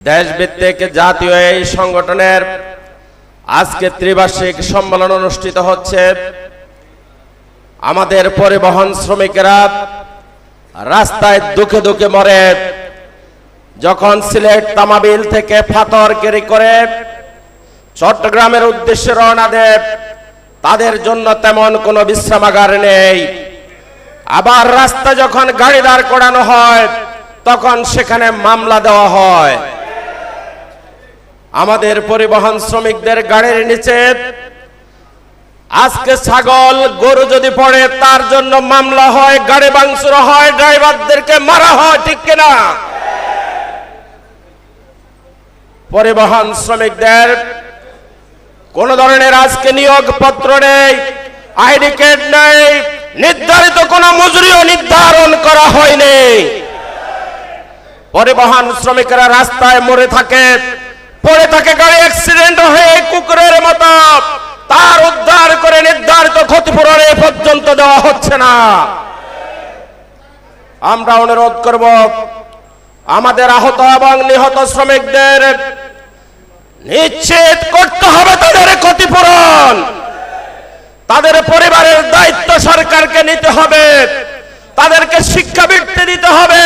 দেশভিত্তিক জাতীয় এই সংগঠনের আজকে ত্রিবার্ষিক সম্মেলন অনুষ্ঠিত হচ্ছে। আমাদের পরিবহন শ্রমিকেরা রাস্তায় দুঃখে দুঃখে মরে, যখন সিলেট তামাবিল থেকে পাথরগিরি করে চট্টগ্রামের উদ্দেশ্যে রওনা দেয়, তাদের জন্য তেমন কোনো বিশ্রামাগার নেই। আবার রাস্তা যখন গাড়ি দাঁড় করানো হয় তখন সেখানে মামলা দেওয়া হয়। আমাদের পরিবহন শ্রমিকদের গাড়ির নিচে আজকে ছাগল গরু যদি পড়ে তার জন্য মামলা হয়, গাড়ি ভাঙচুর হয়, ড্রাইভারদেরকে মারা হয়, ঠিক কিনা? পরিবহন শ্রমিকদের কোন ধরনের আজকে নিয়োগপত্র নেই, আইডি কার্ড নেই, নির্ধারিত কোন মজুরিও নির্ধারণ করা হয়নি। পরিবহন শ্রমিকরা রাস্তায় মরে থাকে, পড়ে থাকে, গাড়ি অ্যাক্সিডেন্ট হয়ে কুকুরের মতো, তার উদ্ধার করে নির্ধারিত ক্ষতিপূরণ পর্যন্ত দেওয়া হচ্ছে না। আমরা অনুরোধ করব আমাদের আহত এবং নিহত শ্রমিকদের নিশ্চিত করতে হবে তাদের ক্ষতিপূরণ। তাদের পরিবারের দায়িত্ব সরকারকে নিতে হবে, তাদেরকে শিক্ষাবৃত্তি দিতে হবে,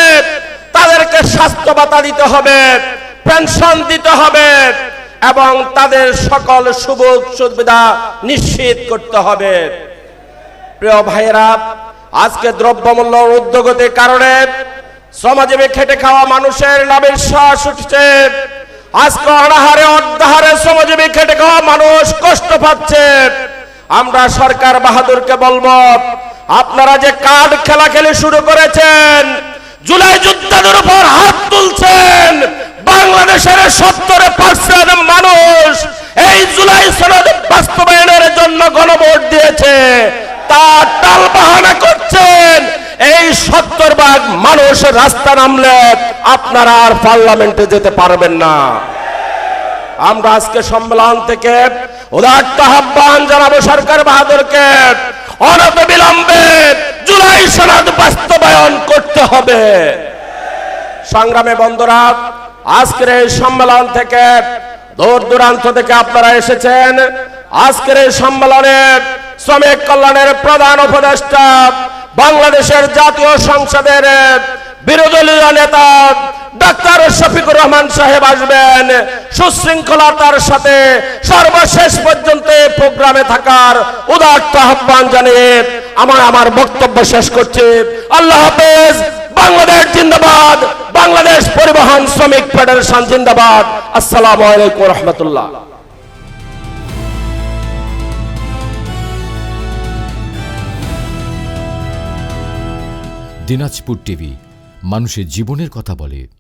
তাদেরকে স্বাস্থ্য ভাতা দিতে হবে, পেনশন দিতে হবে এবং তাদের সকল সুযোগ সুবিধা নিশ্চিত করতে হবে। প্রিয় ভাইয়েরা, আজকে দ্রব্যমূল্য ঊর্ধ্বগতির কারণে শ্রমজীবী খেটে খাওয়া মানুষের লাভের শ্বাস উঠছে। আজকে অনাহারে অর্ধাহারে শ্রমজীবী খেটে খাওয়া মানুষ কষ্ট পাচ্ছে। আমরা সরকার বাহাদুরকে বলবো, আপনারা যে কার্ড খেলাখেলি শুরু করেছেন, জুলাই যোদ্ধাদের উপর হাত তুলছেন, বাংলাদেশের 70% মানুষ এই জুলাই সনদ বাস্তবায়নের জন্য গণভোট দিয়েছে, তার টালবাহানা করছেন। এই 70% মানুষ রাস্তা নামলে আপনারা আর পার্লামেন্টে যেতে পারবেন না। আমরা আজকে সম্মেলন থেকে উদাত্ত আহ্বান জানাবো সরকার বাহাদুরকে, অনতিবিলম্বে জুলাই সনদ বাস্তবায়ন করতে হবে। সংগ্রামী বন্ধুরা, আজকের এই সম্মেলন থেকে দূর দূরান্ত থেকে আপনারা এসেছেন। আজকের এই সম্মেলনে শ্রমিক কল্যাণের প্রধান উপদেষ্টা, বাংলাদেশের জাতীয় সংসদের বিরোধী দলীয় নেতা ডাক্তার শফিকুর রহমান সাহেব আসবেন। সুশৃঙ্খলতার সাথে সর্বশেষ পর্যন্ত প্রোগ্রামে থাকার উদাত্ত আহ্বান জানিয়ে আমার বক্তব্য শেষ করছি। আল্লাহ হাফেজ। বাংলাদেশ জিন্দাবাদ। বাংলাদেশ পরিবহন শ্রমিক ফেডারেশন জিন্দাবাদ। আসসালামু আলাইকুম ওয়া রাহমাতুল্লাহ। দিনাজপুর টিভি, মানুষের জীবনের কথা বলে।